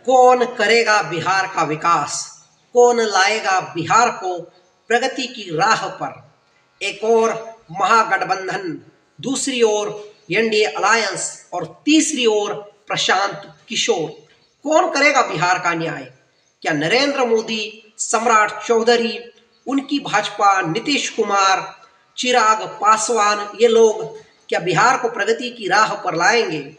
कौन करेगा बिहार का विकास, कौन लाएगा बिहार को प्रगति की राह पर। एक और महागठबंधन, दूसरी ओर एनडीए अलायंस और तीसरी ओर प्रशांत किशोर। कौन करेगा बिहार का न्याय? क्या नरेंद्र मोदी, सम्राट चौधरी, उनकी भाजपा, नीतीश कुमार, चिराग पासवान, ये लोग क्या बिहार को प्रगति की राह पर लाएंगे?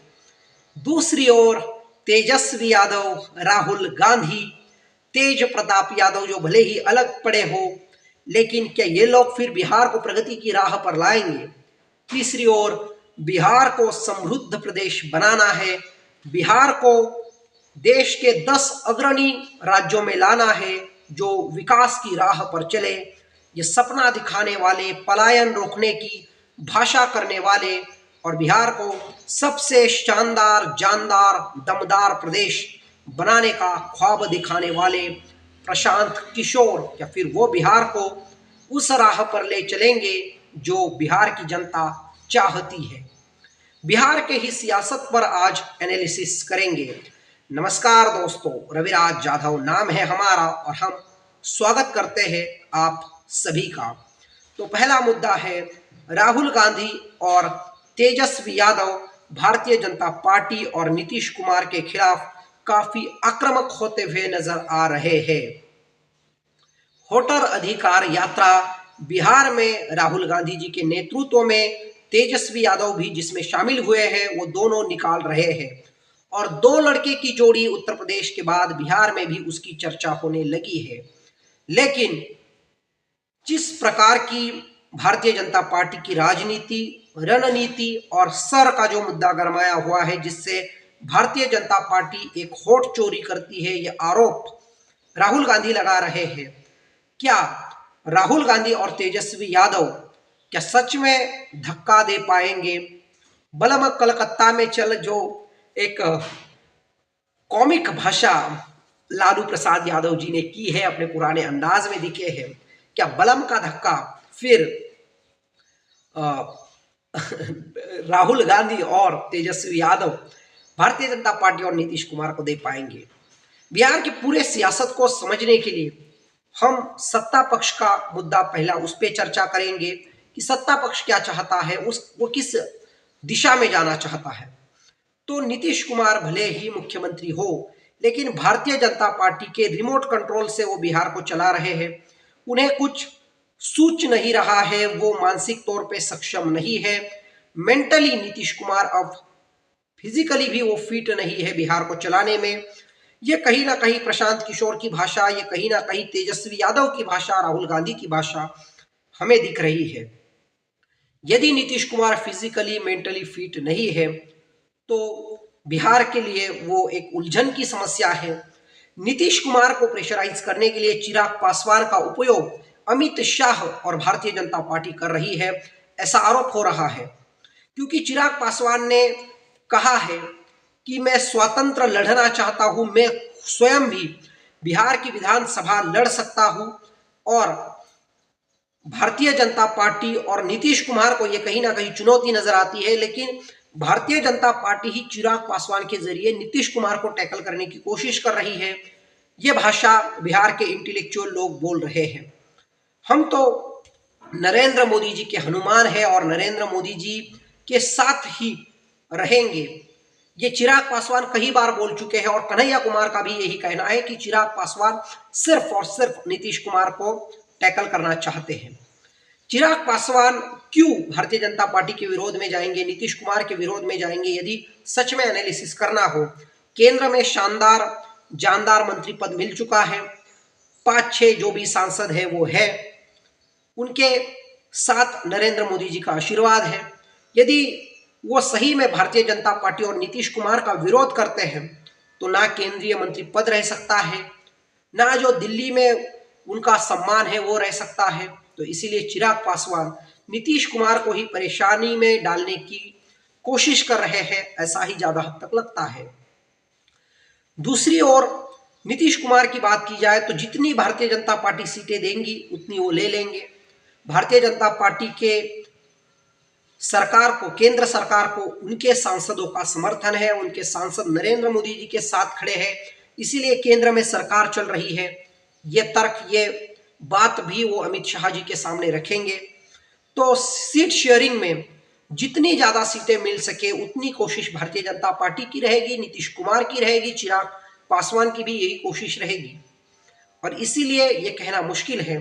दूसरी ओर तेजस्वी यादव, राहुल गांधी, तेज प्रताप यादव, जो भले ही अलग पड़े हो, लेकिन क्या ये लोग फिर बिहार को प्रगति की राह पर लाएंगे? तीसरी ओर बिहार को समृद्ध प्रदेश बनाना है, बिहार को देश के 10 अग्रणी राज्यों में लाना है जो विकास की राह पर चले। ये सपना दिखाने वाले, पलायन रोकने की भाषा करने वाले और बिहार को सबसे शानदार, जानदार, दमदार प्रदेश बनाने का ख्वाब दिखाने वाले प्रशांत किशोर, या फिर वो बिहार को उस राह पर ले चलेंगे जो बिहार की जनता चाहती है। बिहार के ही सियासत पर आज एनालिसिस करेंगे। नमस्कार दोस्तों, रविराज जाधव नाम है हमारा और हम स्वागत करते हैं आप सभी का। तो पहला मुद्दा है राहुल गांधी और तेजस्वी यादव भारतीय जनता पार्टी और नीतीश कुमार के खिलाफ काफी आक्रामक होते हुए नजर आ रहे हैं। वोटर अधिकार यात्रा बिहार में राहुल गांधी जी के नेतृत्व में तेजस्वी यादव भी जिसमें शामिल हुए हैं, वो दोनों निकाल रहे हैं और दो लड़के की जोड़ी उत्तर प्रदेश के बाद बिहार में भी उसकी चर्चा होने लगी है। लेकिन जिस प्रकार की भारतीय जनता पार्टी की राजनीति, रणनीति और सर का जो मुद्दा गरमाया हुआ है, जिससे भारतीय जनता पार्टी एक वोट चोरी करती है, ये आरोप राहुल गांधी लगा रहे हैं। क्या राहुल गांधी और तेजस्वी यादव क्या सच में धक्का दे पाएंगे? बलम कलकत्ता में चल, जो एक कॉमिक भाषा लालू प्रसाद यादव जी ने की है, अपने पुराने अंदाज में दिखे हैं। क्या बलम का धक्का फिर राहुल गांधी और तेजस्वी यादव भारतीय जनता पार्टी और नीतीश कुमार को दे पाएंगे? बिहार की पूरे सियासत को समझने के लिए हम सत्ता पक्ष का मुद्दा पहला उस पर चर्चा करेंगे कि सत्ता पक्ष क्या चाहता है, वो किस दिशा में जाना चाहता है। तो नीतीश कुमार भले ही मुख्यमंत्री हो, लेकिन भारतीय जनता पार्टी के रिमोट कंट्रोल से वो बिहार को चला रहे हैं। उन्हें कुछ सूझ नहीं रहा है, वो मानसिक तौर पे सक्षम नहीं है। मेंटली नीतीश कुमार अब फिजिकली भी वो फिट नहीं है बिहार को चलाने में। ये कहीं ना कहीं प्रशांत किशोर की भाषा, ये कहीं ना कहीं तेजस्वी यादव की भाषा, राहुल गांधी की भाषा हमें दिख रही है। यदि Nitish Kumar physically, mentally fit नहीं है तो बिहार के लिए वो एक उलझन की समस्या है। नीतीश कुमार को प्रेशराइज करने के लिए चिराग पासवान का उपयोग अमित शाह और भारतीय जनता पार्टी कर रही है, ऐसा आरोप हो रहा है। क्योंकि चिराग पासवान ने कहा है कि मैं स्वतंत्र लड़ना चाहता हूं, मैं स्वयं भी बिहार की विधानसभा लड़ सकता हूं। और भारतीय जनता पार्टी और नीतीश कुमार को यह कहीं ना कहीं चुनौती नजर आती है, लेकिन भारतीय जनता पार्टी ही चिराग पासवान के जरिए नीतीश कुमार को टैकल करने की कोशिश कर रही है। यह भाषा बिहार के इंटेलेक्चुअल लोग बोल रहे हैं। हम तो नरेंद्र मोदी जी के हनुमान हैं और नरेंद्र मोदी जी के साथ ही रहेंगे, ये चिराग पासवान कई बार बोल चुके हैं। और कन्हैया कुमार का भी यही कहना है कि चिराग पासवान सिर्फ और सिर्फ नीतीश कुमार को टैकल करना चाहते हैं। चिराग पासवान क्यों भारतीय जनता पार्टी के विरोध में जाएंगे, नीतीश कुमार के विरोध में जाएंगे? यदि सच में एनालिसिस करना हो, केंद्र में शानदार, जानदार मंत्री पद मिल चुका है, 5-6 जो भी सांसद है वो है, उनके साथ नरेंद्र मोदी जी का आशीर्वाद है। यदि वो सही में भारतीय जनता पार्टी और नीतीश कुमार का विरोध करते हैं तो ना केंद्रीय मंत्री पद रह सकता है, ना जो दिल्ली में उनका सम्मान है वो रह सकता है। तो इसीलिए चिराग पासवान नीतीश कुमार को ही परेशानी में डालने की कोशिश कर रहे हैं, ऐसा ही ज्यादा हद तक लगता है। दूसरी ओर नीतीश कुमार की बात की जाए तो जितनी भारतीय जनता पार्टी सीटें देंगी उतनी वो ले लेंगे। भारतीय जनता पार्टी के सरकार को, केंद्र सरकार को उनके सांसदों का समर्थन है, उनके सांसद नरेंद्र मोदी जी के साथ खड़े हैं। इसीलिए केंद्र में सरकार चल रही है। ये तर्क, ये बात भी वो अमित शाह जी के सामने रखेंगे। तो सीट शेयरिंग में जितनी ज्यादा सीटें मिल सके उतनी कोशिश भारतीय जनता पार्टी की रहेगी, नीतीश कुमार की रहेगी, चिराग पासवान की भी यही कोशिश रहेगी। और इसीलिए ये कहना मुश्किल है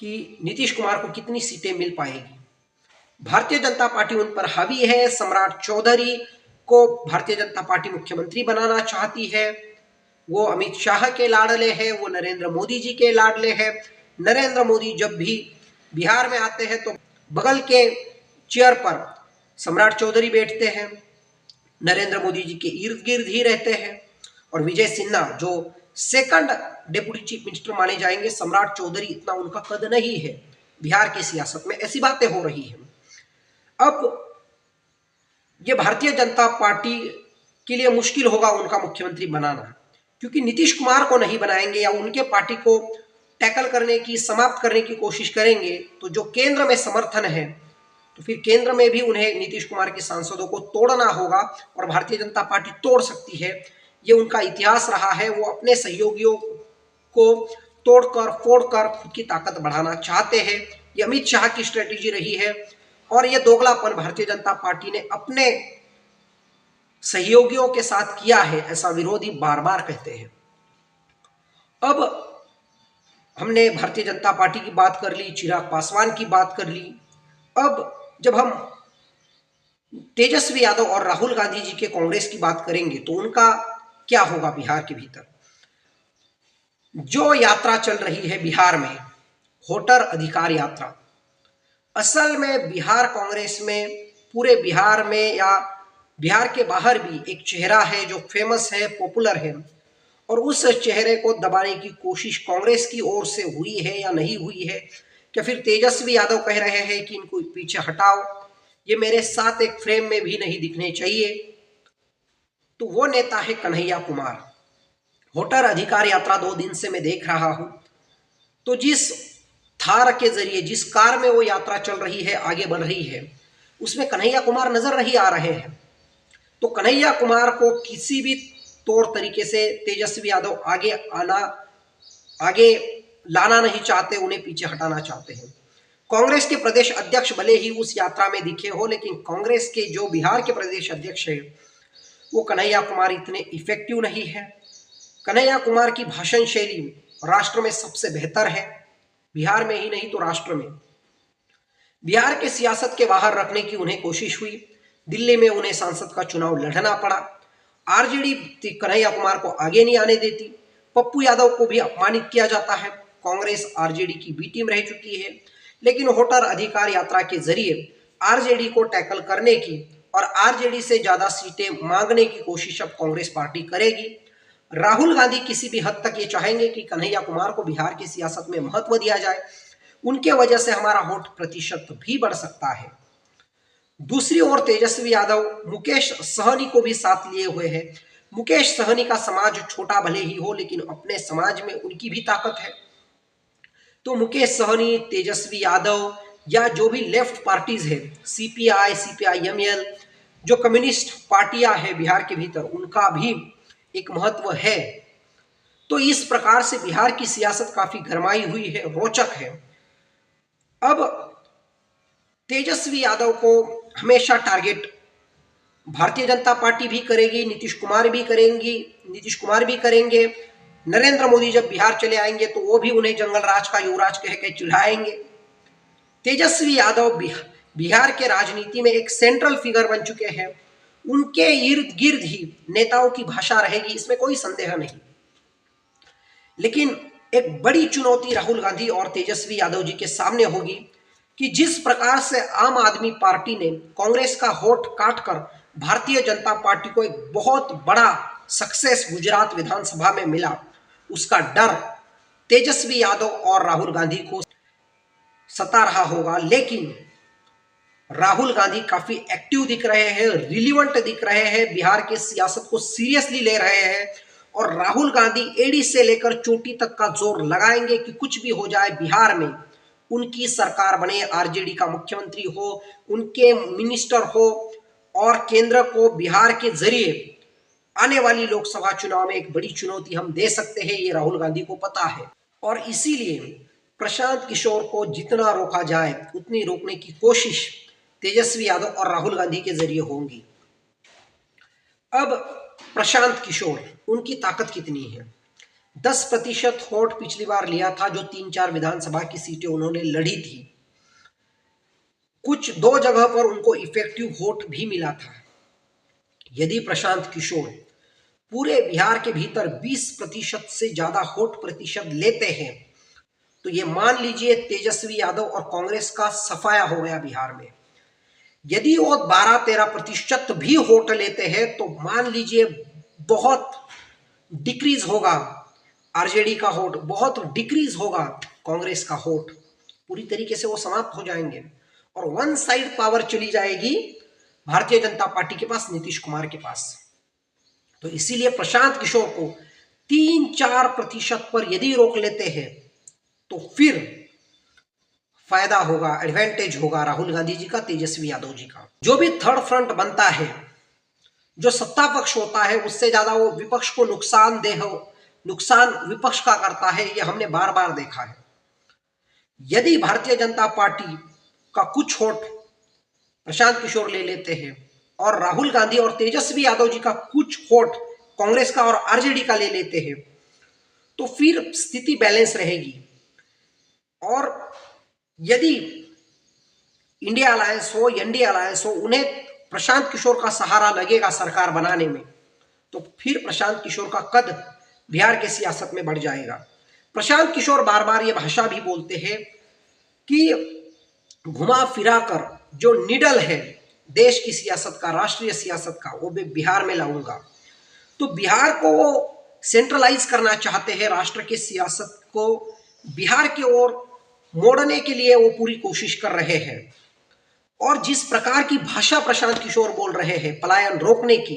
कि नीतीश कुमार को कितनी सीटें मिल पाएगी। भारतीय जनता पार्टी उन पर हावी है। सम्राट चौधरी को भारतीय जनता पार्टी मुख्यमंत्री बनाना चाहती है। वो अमित शाह के लाडले हैं, वो नरेंद्र मोदी जी के लाडले हैं। नरेंद्र मोदी जब भी बिहार में आते हैं तो बगल के चेयर पर सम्राट चौधरी बैठते हैं, नरेंद्र मोदी जी के इर्द गिर्द ही रहते हैं। और विजय सिन्हा जो सेकंड डेप्यूटी चीफ मिनिस्टर माने जाएंगे, सम्राट चौधरी इतना उनका कद नहीं है बिहार की सियासत में। ऐसी बातें हो रही हैं। अब ये भारतीय जनता पार्टी के लिए मुश्किल होगा उनका मुख्यमंत्री बनाना, क्योंकि नीतीश कुमार को नहीं बनाएंगे या उनके पार्टी को टैकल करने की, समाप्त करने की कोशिश करेंगे तो जो केंद्र में समर्थन है, तो फिर केंद्र में भी उन्हें नीतीश कुमार के सांसदों को तोड़ना होगा और भारतीय जनता पार्टी तोड़ सकती है। ये उनका इतिहास रहा है। वो अपने सहयोगियों को तोड़कर फोड़कर खुद की ताकत बढ़ाना चाहते हैं। ये अमित शाह की स्ट्रेटेजी रही है और ये दोगलापन भारतीय जनता पार्टी ने अपने सहयोगियों के साथ किया है, ऐसा विरोधी बार बार कहते हैं। अब हमने भारतीय जनता पार्टी की बात कर ली, चिराग पासवान की बात कर ली। अब जब हम तेजस्वी यादव और राहुल गांधी जी के कांग्रेस की बात करेंगे तो उनका क्या होगा बिहार के भीतर। जो यात्रा चल रही है बिहार में, वोटर अधिकार यात्रा, असल में बिहार कांग्रेस में, पूरे बिहार में या बिहार के बाहर भी एक चेहरा है जो फेमस है, पॉपुलर है, और उस चेहरे को दबाने की कोशिश कांग्रेस की ओर से हुई है या नहीं हुई है। क्या फिर तेजस्वी यादव कह रहे हैं कि इनको पीछे हटाओ, ये मेरे साथ एक फ्रेम में भी नहीं दिखने चाहिए? तो वो नेता है कन्हैया कुमार। वोटर अधिकार यात्रा 2 दिन से मैं देख रहा हूं, तो जिस थार के जरिए, जिस कार में वो यात्रा चल रही है, आगे बढ़ रही है, उसमें कन्हैया कुमार नजर नहीं आ रहे हैं। तो कन्हैया कुमार को किसी भी तौर तरीके से तेजस्वी यादव आगे लाना नहीं चाहते, उन्हें पीछे हटाना चाहते हैं। कांग्रेस के प्रदेश अध्यक्ष भले ही उस यात्रा में दिखे हो, लेकिन कांग्रेस के जो बिहार के प्रदेश अध्यक्ष है वो कन्हैया कुमार इतने इफेक्टिव नहीं है। कन्हैया कुमार की भाषण शैली राष्ट्र में सबसे बेहतर है, बिहार में ही नहीं तो राष्ट्र में। बिहार के सियासत के बाहर रखने की उन्हें कोशिश हुई, दिल्ली में उन्हें सांसद का चुनाव लड़ना पड़ा। आरजेडी कन्हैया कुमार को आगे नहीं आने देती, पप्पू यादव को भी अपमानित किया जाता है। कांग्रेस आरजेडी की बी टीम रह चुकी है, लेकिन वोटर अधिकार यात्रा के जरिए आरजेडी को टैकल करने की और आरजेडी से ज्यादा सीटें मांगने की कोशिश अब कांग्रेस पार्टी करेगी। राहुल गांधी किसी भी हद तक ये चाहेंगे कि कन्हैया कुमार को बिहार की सियासत में महत्व दिया जाए, उनके वजह से हमारा वोट प्रतिशत भी बढ़ सकता है। दूसरी ओर तेजस्वी यादव मुकेश सहनी को भी साथ लिए हुए हैं। मुकेश सहनी का समाज छोटा भले ही हो, लेकिन अपने समाज में उनकी भी ताकत है। तो मुकेश सहनी, तेजस्वी यादव या जो भी लेफ्ट पार्टीज है, सीपीआई, सीपीआईएमएल, जो कम्युनिस्ट पार्टियां हैं बिहार के भीतर, उनका भी एक महत्व है। तो इस प्रकार से बिहार की सियासत काफी गरमाई हुई है, रोचक है। अब तेजस्वी यादव को हमेशा टारगेट भारतीय जनता पार्टी भी करेगी, नीतीश कुमार भी करेंगे। नरेंद्र मोदी जब बिहार चले आएंगे तो वो भी उन्हें जंगल राज का युवराज कह के चिढ़ाएंगे। तेजस्वी यादव बिहार के राजनीति में एक सेंट्रल फिगर बन चुके हैं। उनके इर्द गिर्द ही नेताओं की भाषा रहेगी, इसमें कोई संदेह नहीं। लेकिन एक बड़ी चुनौती राहुल गांधी और तेजस्वी यादव जी के सामने होगी कि जिस प्रकार से आम आदमी पार्टी ने कांग्रेस का होठ काटकर भारतीय जनता पार्टी को एक बहुत बड़ा सक्सेस गुजरात विधानसभा में मिला, उसका डर तेजस्वी यादव और राहुल गांधी को सता रहा होगा। लेकिन राहुल गांधी काफी एक्टिव दिख रहे हैं, रिलीवेंट दिख रहे हैं, बिहार के सियासत को सीरियसली ले रहे हैं, और राहुल गांधी एड़ी से लेकर चोटी तक का जोर लगाएंगे कि कुछ भी हो जाए बिहार में उनकी सरकार बने, आरजेडी का मुख्यमंत्री हो, उनके मिनिस्टर हो, और केंद्र को बिहार के जरिए आने वाली लोकसभा चुनाव में एक बड़ी चुनौती हम दे सकते हैं, ये राहुल गांधी को पता है। और इसीलिए प्रशांत किशोर को जितना रोका जाए उतनी रोकने की कोशिश तेजस्वी यादव और राहुल गांधी के जरिए होंगी। अब प्रशांत किशोर, उनकी ताकत कितनी है? 10% वोट पिछली बार लिया था, जो 3-4 विधानसभा की सीटें उन्होंने लड़ी थी। कुछ 2 जगह पर उनको इफेक्टिव वोट भी मिला था। यदि प्रशांत किशोर पूरे बिहार के भीतर 20% से ज्यादा वोट प्रतिशत लेते हैं तो ये मान लीजिए तेजस्वी यादव और कांग्रेस का सफाया हो गया बिहार में। यदि वो 12-13% भी वोट लेते हैं तो मान लीजिए बहुत डिक्रीज होगा आरजेडी का वोट, बहुत डिक्रीज होगा कांग्रेस का वोट, पूरी तरीके से वो समाप्त हो जाएंगे और वन साइड पावर चली जाएगी भारतीय जनता पार्टी के पास, नीतीश कुमार के पास। तो इसीलिए प्रशांत किशोर को 3-4% पर यदि रोक लेते हैं तो फिर फायदा होगा, एडवांटेज होगा राहुल गांधी जी का, तेजस्वी यादव जी का। जो भी थर्ड फ्रंट बनता है, जो सत्ता पक्ष होता है, उससे ज्यादा वो विपक्ष को नुकसान विपक्ष का करता है, ये हमने बार बार देखा है। यदि भारतीय जनता पार्टी का कुछ वोट प्रशांत किशोर ले लेते हैं और राहुल गांधी और तेजस्वी यादव जी का कुछ वोट कांग्रेस का और आरजेडी का ले लेते हैं तो फिर स्थिति बैलेंस रहेगी। और यदि इंडिया अलायंस हो, एनडीए अलायंस हो, उन्हें प्रशांत किशोर का सहारा लगेगा सरकार बनाने में, तो फिर प्रशांत किशोर का कद बिहार के सियासत में बढ़ जाएगा। प्रशांत किशोर बार बार ये भाषा भी बोलते हैं कि घुमा फिरा कर जो निडल है देश की सियासत का, राष्ट्रीय सियासत का, वो मैं बिहार में लाऊंगा। तो बिहार को वो सेंट्रलाइज करना चाहते हैं, राष्ट्र की सियासत को बिहार की ओर मोड़ने के लिए वो पूरी कोशिश कर रहे हैं। और जिस प्रकार की भाषा प्रशांत किशोर बोल रहे हैं, पलायन रोकने की,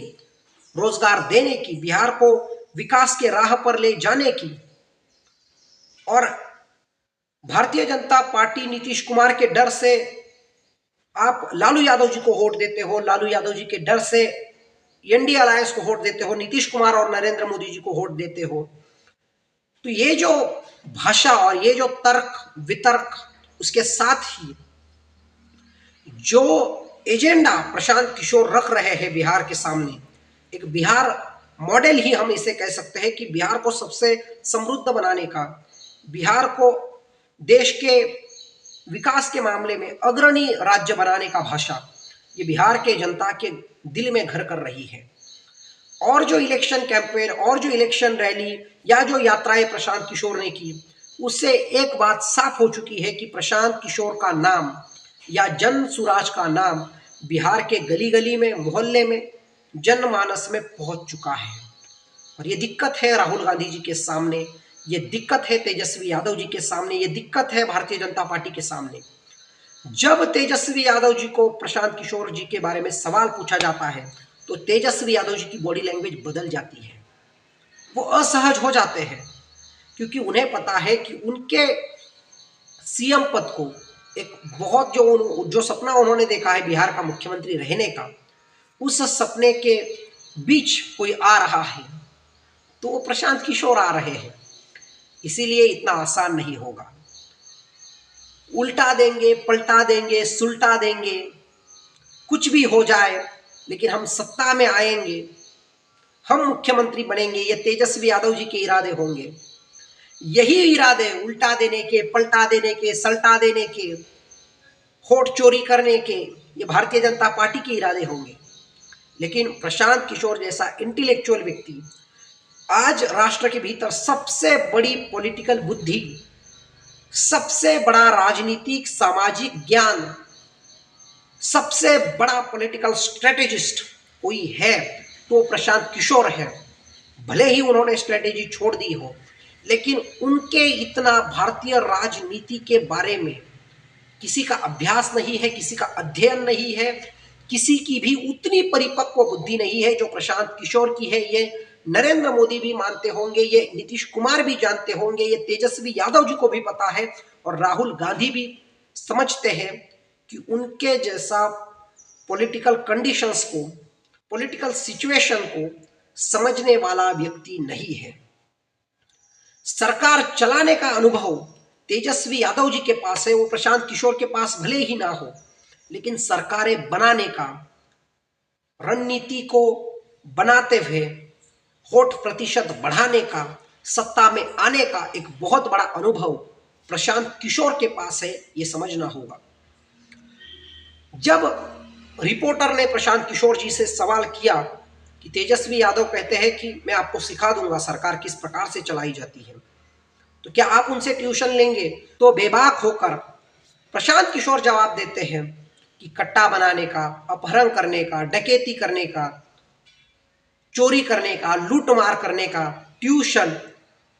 रोजगार देने की, बिहार को विकास के राह पर ले जाने की, और भारतीय जनता पार्टी नीतीश कुमार के डर से आप लालू यादव जी को वोट देते हो, लालू यादव जी के डर से एनडीए अलायंस को वोट देते हो, नीतीश कुमार और नरेंद्र मोदी जी को वोट देते हो। तो ये जो भाषा और ये जो तर्क वितर्क, उसके साथ ही जो एजेंडा प्रशांत किशोर रख रहे हैं बिहार के सामने, एक बिहार मॉडल ही हम इसे कह सकते हैं कि बिहार को सबसे समृद्ध बनाने का, बिहार को देश के विकास के मामले में अग्रणी राज्य बनाने का भाषा, ये बिहार के जनता के दिल में घर कर रही है। और जो इलेक्शन कैंपेन और जो इलेक्शन रैली या जो यात्राएं प्रशांत किशोर ने की, उससे एक बात साफ हो चुकी है कि प्रशांत किशोर का नाम या जन सुराज का नाम बिहार के गली गली में, मोहल्ले में, जनमानस में पहुंच चुका है। और ये दिक्कत है राहुल गांधी जी के सामने, ये दिक्कत है तेजस्वी यादव जी के सामने, ये दिक्कत है भारतीय जनता पार्टी के सामने। जब तेजस्वी यादव जी को प्रशांत किशोर जी के बारे में सवाल पूछा जाता है तो तेजस्वी यादव जी की बॉडी लैंग्वेज बदल जाती है, वो असहज हो जाते हैं, क्योंकि उन्हें पता है कि उनके सीएम पद को एक बहुत जो सपना उन्होंने देखा है बिहार का मुख्यमंत्री रहने का, उस सपने के बीच कोई आ रहा है तो वो प्रशांत किशोर आ रहे हैं। इसीलिए इतना आसान नहीं होगा, उल्टा देंगे, पलटा देंगे, सुलटा देंगे, कुछ भी हो जाए, लेकिन हम सत्ता में आएंगे, हम मुख्यमंत्री बनेंगे, ये तेजस्वी यादव जी के इरादे होंगे। यही इरादे उल्टा देने के, पलटा देने के, सल्टा देने के, वोट चोरी करने के, ये भारतीय जनता पार्टी के इरादे होंगे। लेकिन प्रशांत किशोर जैसा इंटेलेक्चुअल व्यक्ति, आज राष्ट्र के भीतर सबसे बड़ी पॉलिटिकल बुद्धि, सबसे बड़ा राजनीतिक सामाजिक ज्ञान, सबसे बड़ा पॉलिटिकल स्ट्रेटेजिस्ट कोई है तो प्रशांत किशोर है। भले ही उन्होंने स्ट्रेटेजी छोड़ दी हो, लेकिन उनके इतना भारतीय राजनीति के बारे में किसी का अभ्यास नहीं है, किसी का अध्ययन नहीं है, किसी की भी उतनी परिपक्व बुद्धि नहीं है जो प्रशांत किशोर की है। ये नरेंद्र मोदी भी मानते होंगे, ये नीतीश कुमार भी जानते होंगे, ये तेजस्वी यादव जी को भी पता है और राहुल गांधी भी समझते हैं कि उनके जैसा पॉलिटिकल कंडीशंस को, पॉलिटिकल सिचुएशन को समझने वाला व्यक्ति नहीं है। सरकार चलाने का अनुभव तेजस्वी यादव जी के पास है, वो प्रशांत किशोर के पास भले ही ना हो, लेकिन सरकारें बनाने का, रणनीति को बनाते हुए वोट प्रतिशत बढ़ाने का, सत्ता में आने का एक बहुत बड़ा अनुभव प्रशांत किशोर के पास है, ये समझना होगा। जब रिपोर्टर ने प्रशांत किशोर जी से सवाल किया कि तेजस्वी यादव कहते हैं कि मैं आपको सिखा दूंगा सरकार किस प्रकार से चलाई जाती है, तो क्या आप उनसे ट्यूशन लेंगे? तो बेबाक होकर प्रशांत किशोर जवाब देते हैं कि कट्टा बनाने का, अपहरण करने का, डकैती करने का, चोरी करने का, लूटमार करने का ट्यूशन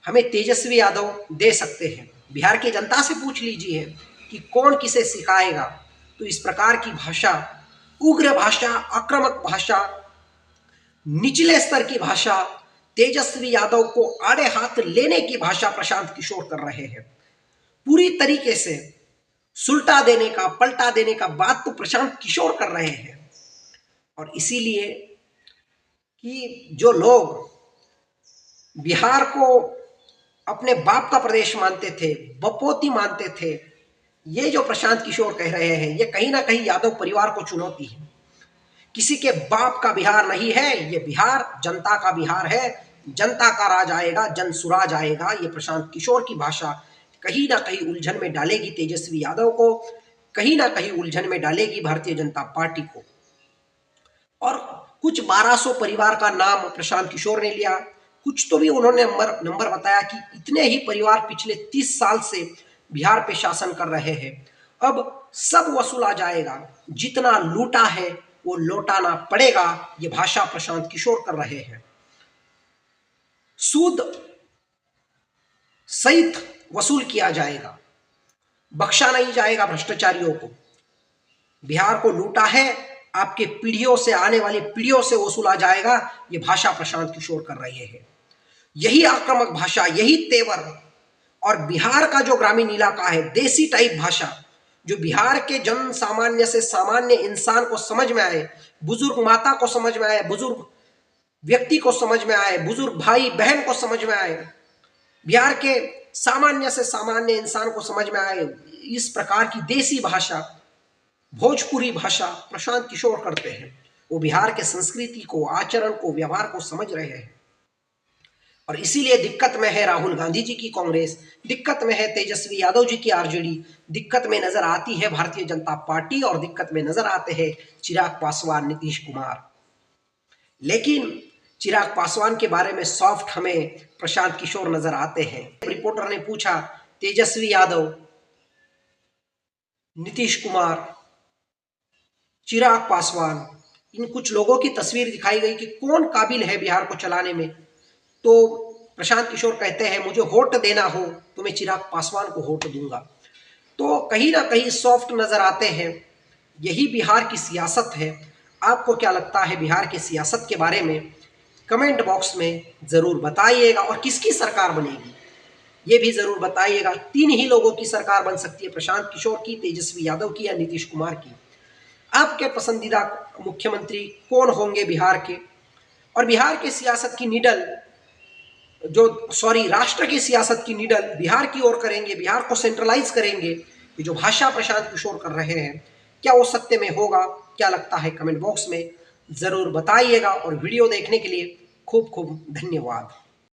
हमें तेजस्वी यादव दे सकते हैं। बिहार की जनता से पूछ लीजिए कि कौन किसे सिखाएगा। तो इस प्रकार की भाषा, उग्र भाषा, आक्रामक भाषा, निचले स्तर की भाषा, तेजस्वी यादव को आड़े हाथ लेने की भाषा प्रशांत किशोर कर रहे हैं। पूरी तरीके से सुलटा देने का, पलटा देने का बात तो प्रशांत किशोर कर रहे हैं। और इसीलिए कि जो लोग बिहार को अपने बाप का प्रदेश मानते थे, बपोती मानते थे, ये जो प्रशांत किशोर कह रहे हैं, ये कहीं ना कहीं यादव परिवार को चुनौती है। किसी के बाप का बिहार नहीं है, ये बिहार जनता का बिहार है। जनता का राज आएगा, जन सुराज आएगा। ये प्रशांत किशोर की भाषा कहीं ना कहीं उलझन में डालेगी तेजस्वी यादव को, कहीं ना कहीं उलझन में डालेगी भारतीय जनता पार्टी को। और कुछ 1200 परिवार का नाम प्रशांत किशोर ने लिया, कुछ तो भी उन्होंने नंबर बताया कि इतने ही परिवार पिछले 30 साल से बिहार पे शासन कर रहे हैं। अब सब वसूला जाएगा, जितना लूटा है वो लौटाना पड़ेगा। ये भाषा प्रशांत किशोर कर रहे हैं। सूद सहित वसूल किया जाएगा, बख्शा नहीं जाएगा भ्रष्टाचारियों को। बिहार को लूटा है, आपके पीढ़ियों से, आने वाली पीढ़ियों से वसूला जाएगा। ये भाषा प्रशांत किशोर कर रहे हैं। यही आक्रामक भाषा, यही तेवर, और बिहार का जो ग्रामीण इलाका है, देसी टाइप भाषा, जो बिहार के जन सामान्य से सामान्य इंसान को समझ में आए, बुजुर्ग माता को समझ में आए, बुजुर्ग व्यक्ति को समझ में आए, बुजुर्ग भाई बहन को समझ में आए, बिहार के सामान्य से सामान्य इंसान को समझ में आए, इस प्रकार की देसी भाषा, भोजपुरी भाषा प्रशांत किशोर करते हैं। वो बिहार के संस्कृति को, आचरण को, व्यवहार को समझ रहे हैं। और इसीलिए दिक्कत में है राहुल गांधी जी की कांग्रेस, दिक्कत में है तेजस्वी यादव जी की आरजेडी, दिक्कत में नजर आती है भारतीय जनता पार्टी, और दिक्कत में नजर आते हैं चिराग पासवान, नीतीश कुमार। लेकिन चिराग पासवान के बारे में सॉफ्ट हमें प्रशांत किशोर नजर आते हैं। रिपोर्टर ने पूछा, तेजस्वी यादव, नीतीश कुमार, चिराग पासवान, इन कुछ लोगों की तस्वीर दिखाई गई कि कौन काबिल है बिहार को चलाने में। तो प्रशांत किशोर कहते हैं, मुझे वोट देना हो तो मैं चिराग पासवान को वोट दूंगा। तो कहीं ना कहीं सॉफ्ट नजर आते हैं। यही बिहार की सियासत है। आपको क्या लगता है बिहार की सियासत के बारे में? कमेंट बॉक्स में ज़रूर बताइएगा। और किसकी सरकार बनेगी ये भी ज़रूर बताइएगा। 3 ही लोगों की सरकार बन सकती है, प्रशांत किशोर की, तेजस्वी यादव की या नीतीश कुमार की। आपके पसंदीदा मुख्यमंत्री कौन होंगे बिहार के? और बिहार की सियासत की नीडल राष्ट्र की सियासत की नीडल बिहार की ओर करेंगे, बिहार को सेंट्रलाइज करेंगे। ये जो भाषा प्रशांत किशोर कर रहे हैं, क्या वो सत्य में होगा? क्या लगता है? कमेंट बॉक्स में ज़रूर बताइएगा। और वीडियो देखने के लिए खूब खूब धन्यवाद।